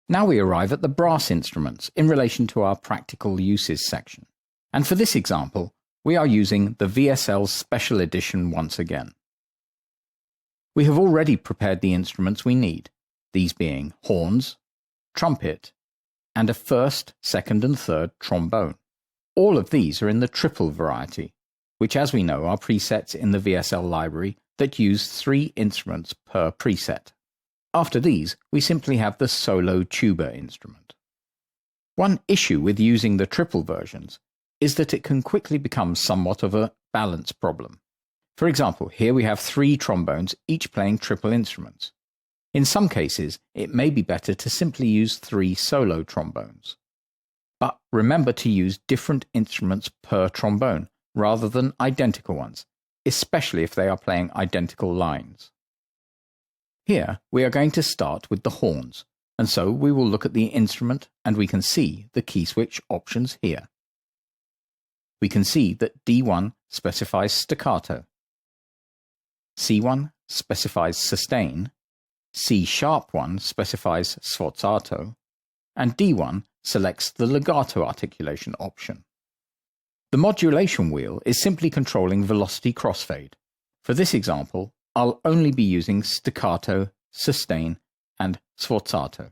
Now we arrive at the brass instruments in relation to our practical uses section. And for this example, we are using the VSL Special Edition once again. We have already prepared the instruments we need, these being horns, trumpet, and a first, second and third trombone. All of these are in the triple variety, which as we know are presets in the VSL library that use 3 instruments per preset. After these, we simply have the solo tuba instrument. One issue with using the triple versions is that it can quickly become somewhat of a balance problem. For example, here we have 3 trombones, each playing triple instruments. In some cases, it may be better to simply use 3 solo trombones. But remember to use different instruments per trombone, rather than identical ones, especially if they are playing identical lines. Here, we are going to start with the horns, and so we will look at the instrument and we can see the key switch options here. We can see that D1 specifies staccato, C1 specifies sustain, C#1 specifies sforzato, and D1 selects the legato articulation option. The modulation wheel is simply controlling velocity crossfade. For this example, I'll only be using staccato, sustain, and sforzato.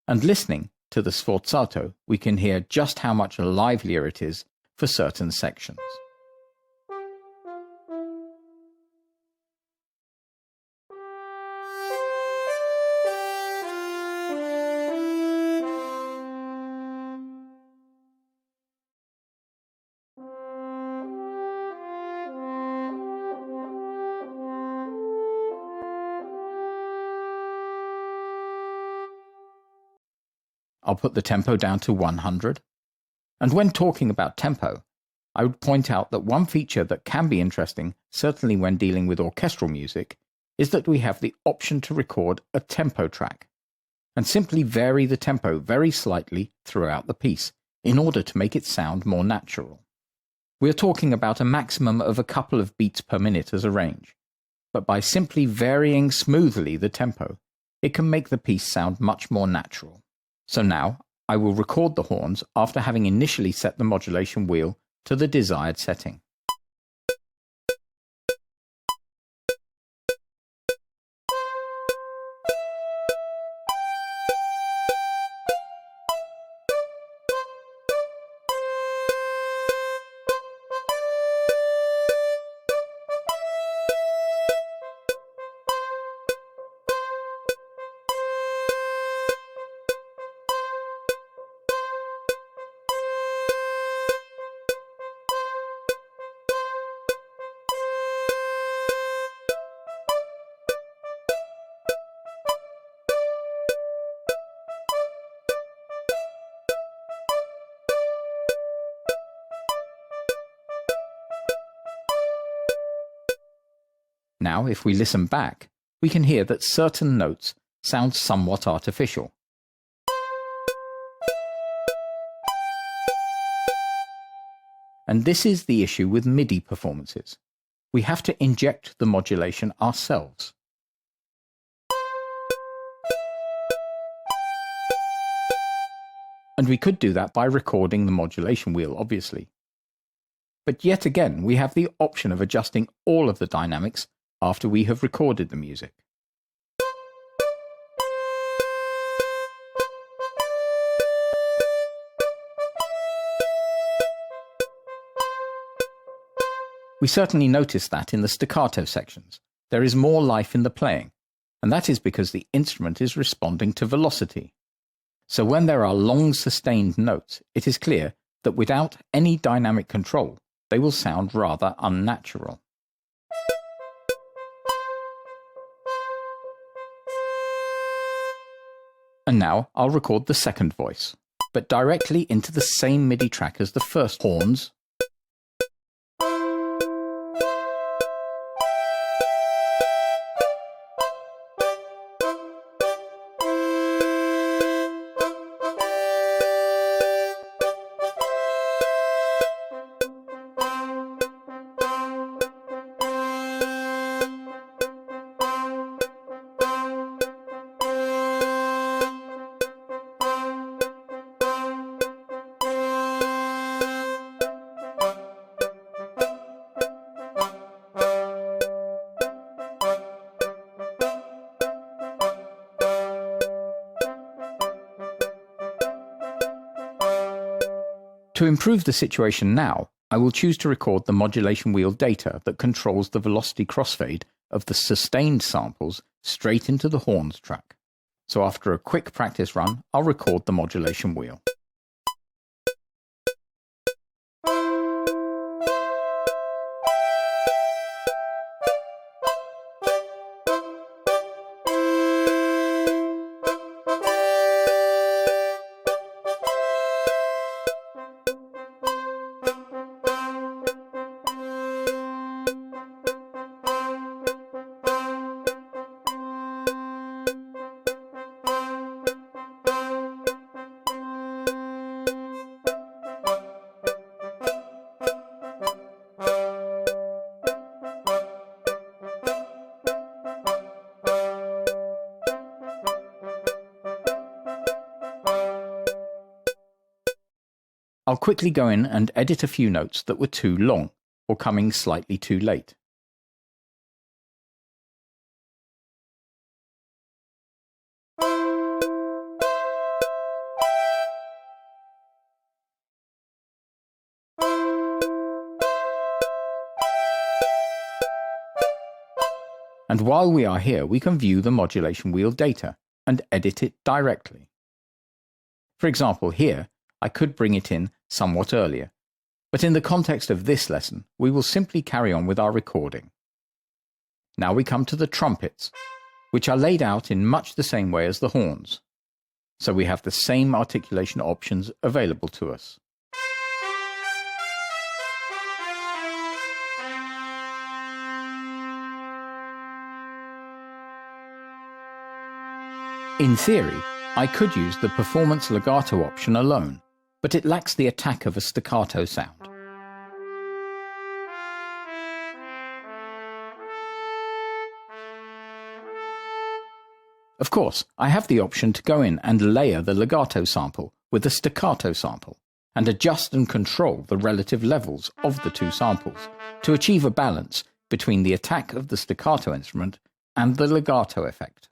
And listening to the sforzato, we can hear just how much livelier it is for certain sections. I'll put the tempo down to 100. And when talking about tempo, I would point out that one feature that can be interesting, certainly when dealing with orchestral music, is that we have the option to record a tempo track, and simply vary the tempo very slightly throughout the piece, in order to make it sound more natural. We are talking about a maximum of a couple of beats per minute as a range, but by simply varying smoothly the tempo, it can make the piece sound much more natural. So now, I will record the horns after having initially set the modulation wheel to the desired setting. Now, if we listen back, we can hear that certain notes sound somewhat artificial. And this is the issue with MIDI performances. We have to inject the modulation ourselves. And we could do that by recording the modulation wheel, obviously. But yet again, we have the option of adjusting all of the dynamics after we have recorded the music. We certainly notice that in the staccato sections, there is more life in the playing, and that is because the instrument is responding to velocity. So when there are long sustained notes, it is clear that without any dynamic control, they will sound rather unnatural. And now I'll record the second voice, but directly into the same MIDI track as the first horns, To improve the situation now, I will choose to record the modulation wheel data that controls the velocity crossfade of the sustained samples straight into the horns track. So after a quick practice run, I'll record the modulation wheel. I'll quickly go in and edit a few notes that were too long or coming slightly too late. And while we are here, we can view the modulation wheel data and edit it directly. For example, here, I could bring it in somewhat earlier, but in the context of this lesson, we will simply carry on with our recording. Now we come to the trumpets, which are laid out in much the same way as the horns. So we have the same articulation options available to us. In theory, I could use the performance legato option alone, but it lacks the attack of a staccato sound. Of course, I have the option to go in and layer the legato sample with the staccato sample and adjust and control the relative levels of the two samples to achieve a balance between the attack of the staccato instrument and the legato effect.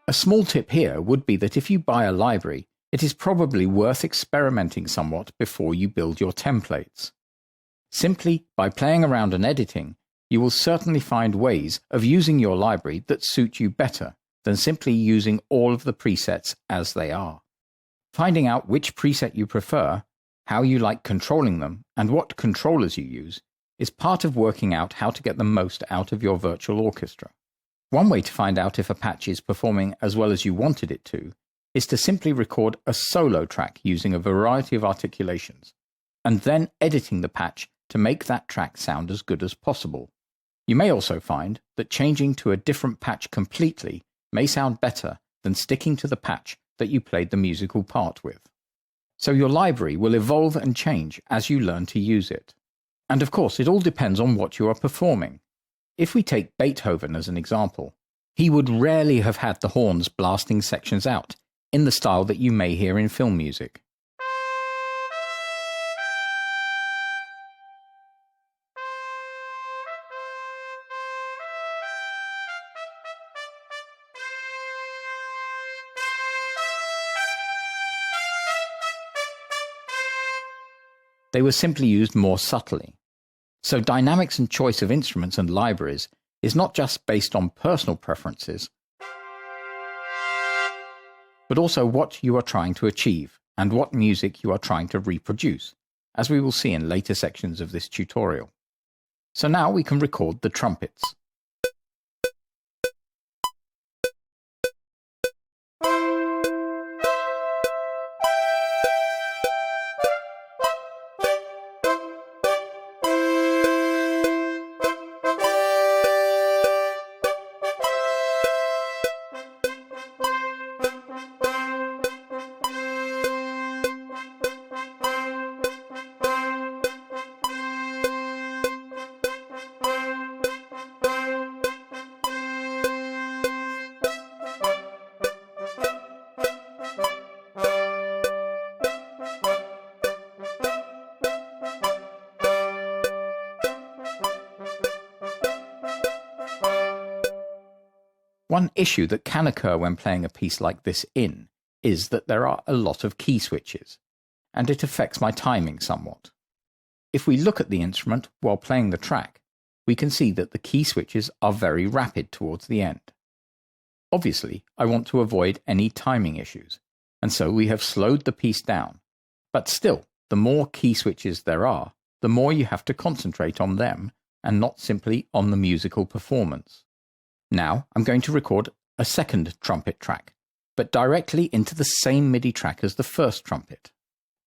A small tip here would be that if you buy a library, it is probably worth experimenting somewhat before you build your templates. Simply by playing around and editing, you will certainly find ways of using your library that suit you better than simply using all of the presets as they are. Finding out which preset you prefer, how you like controlling them, and what controllers you use is part of working out how to get the most out of your virtual orchestra. One way to find out if a patch is performing as well as you wanted it to is to simply record a solo track using a variety of articulations, and then editing the patch to make that track sound as good as possible. You may also find that changing to a different patch completely may sound better than sticking to the patch that you played the musical part with. So your library will evolve and change as you learn to use it. And of course, it all depends on what you are performing. If we take Beethoven as an example, he would rarely have had the horns blasting sections out in the style that you may hear in film music. They were simply used more subtly. So dynamics and choice of instruments and libraries is not just based on personal preferences, but also what you are trying to achieve and what music you are trying to reproduce, as we will see in later sections of this tutorial. So now we can record the trumpets. One issue that can occur when playing a piece like this is that there are a lot of key switches, and it affects my timing somewhat. If we look at the instrument while playing the track, we can see that the key switches are very rapid towards the end. Obviously, I want to avoid any timing issues, and so we have slowed the piece down. But still, the more key switches there are, the more you have to concentrate on them and not simply on the musical performance. Now I'm going to record a second trumpet track, but directly into the same MIDI track as the first trumpet.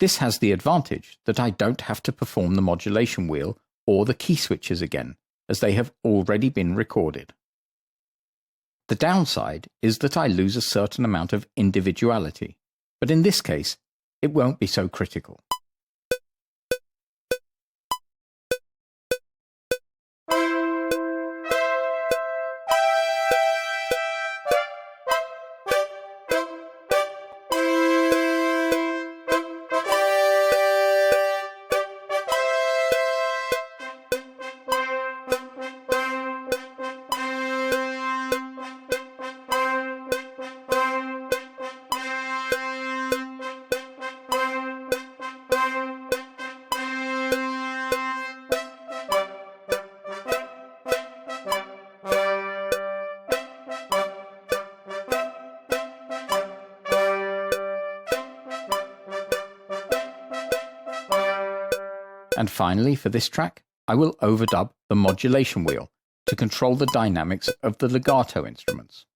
This has the advantage that I don't have to perform the modulation wheel or the key switches again, as they have already been recorded. The downside is that I lose a certain amount of individuality, but in this case, it won't be so critical. And finally, for this track, I will overdub the modulation wheel to control the dynamics of the legato instruments.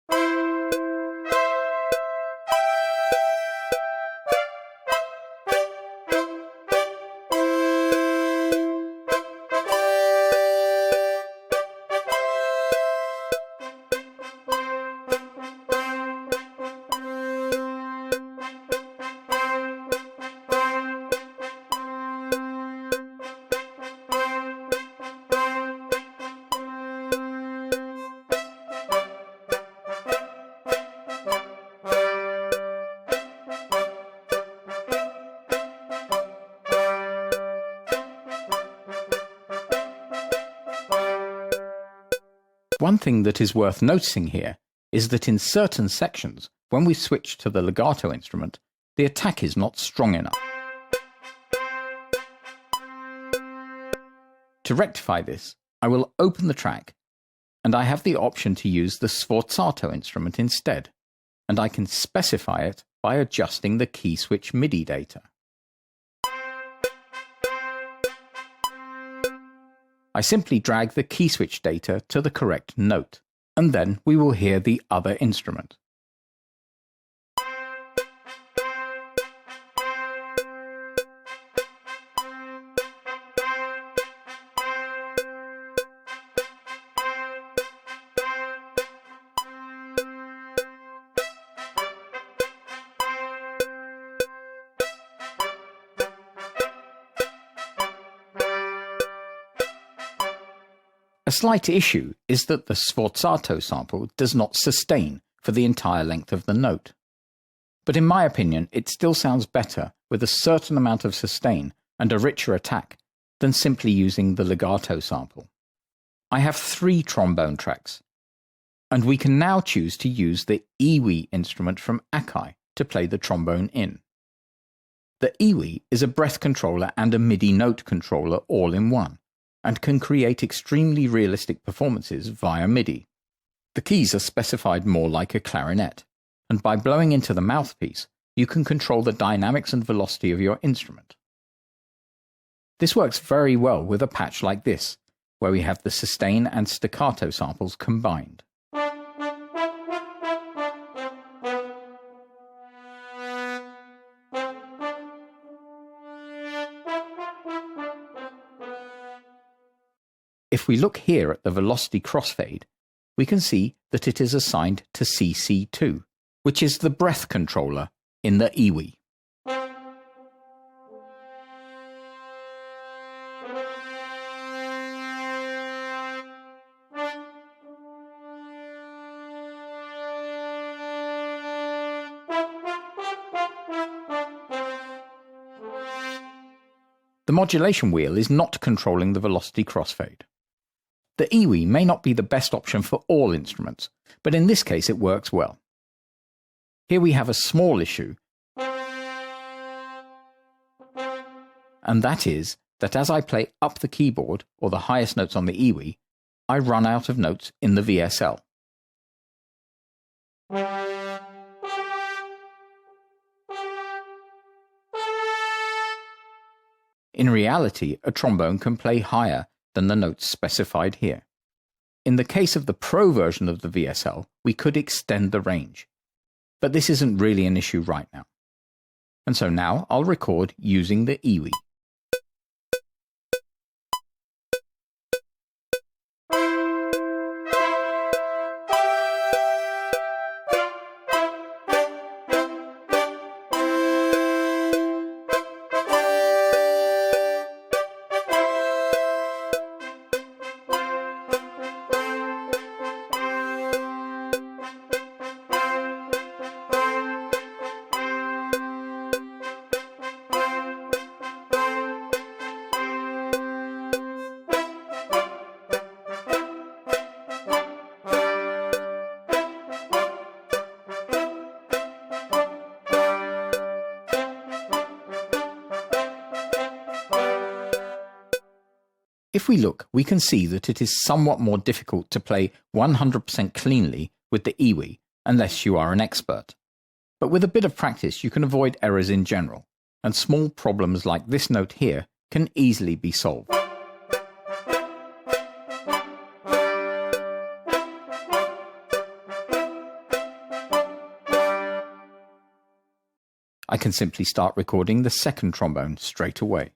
One thing that is worth noticing here is that in certain sections, when we switch to the legato instrument, the attack is not strong enough. To rectify this, I will open the track, and I have the option to use the sforzato instrument instead, and I can specify it by adjusting the key switch MIDI data. I simply drag the key switch data to the correct note, and then we will hear the other instrument. A slight issue is that the sforzato sample does not sustain for the entire length of the note. But in my opinion, it still sounds better with a certain amount of sustain and a richer attack than simply using the legato sample. I have 3 trombone tracks, and we can now choose to use the iwi instrument from Akai to play the trombone in. The iwi is a breath controller and a MIDI note controller all in one, and can create extremely realistic performances via MIDI. The keys are specified more like a clarinet, and by blowing into the mouthpiece, you can control the dynamics and velocity of your instrument. This works very well with a patch like this, where we have the sustain and staccato samples combined. If we look here at the velocity crossfade, we can see that it is assigned to CC2, which is the breath controller in the iwi. The modulation wheel is not controlling the velocity crossfade. The iwi may not be the best option for all instruments, but in this case it works well. Here we have a small issue, and that is that as I play up the keyboard, or the highest notes on the EWI, I run out of notes in the VSL. In reality, a trombone can play higher than the notes specified here. In the case of the Pro version of the VSL, we could extend the range. But this isn't really an issue right now. And so now I'll record using the EWI. If we look, we can see that it is somewhat more difficult to play 100% cleanly with the EWI unless you are an expert. But with a bit of practice you can avoid errors in general, and small problems like this note here can easily be solved. I can simply start recording the second trombone straight away.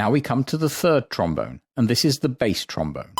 Now we come to the third trombone, and this is the bass trombone.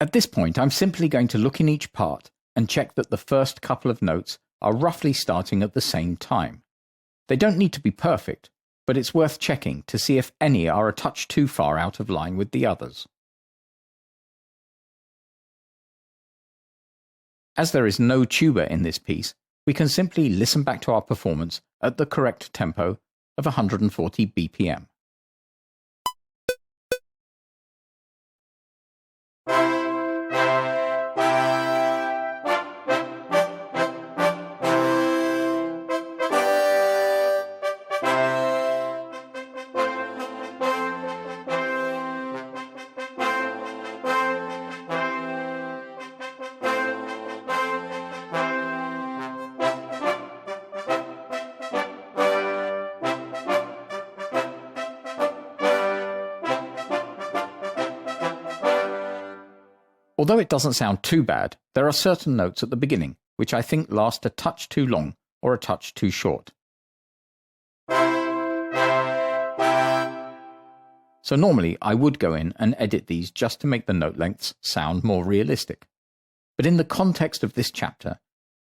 At this point, I'm simply going to look in each part and check that the first couple of notes are roughly starting at the same time. They don't need to be perfect, but it's worth checking to see if any are a touch too far out of line with the others. As there is no tuba in this piece, we can simply listen back to our performance at the correct tempo of 140 BPM. Although it doesn't sound too bad, there are certain notes at the beginning which I think last a touch too long or a touch too short. So normally I would go in and edit these just to make the note lengths sound more realistic. But in the context of this chapter,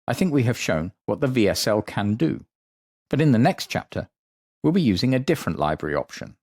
I think we have shown what the VSL can do. But in the next chapter, we'll be using a different library option.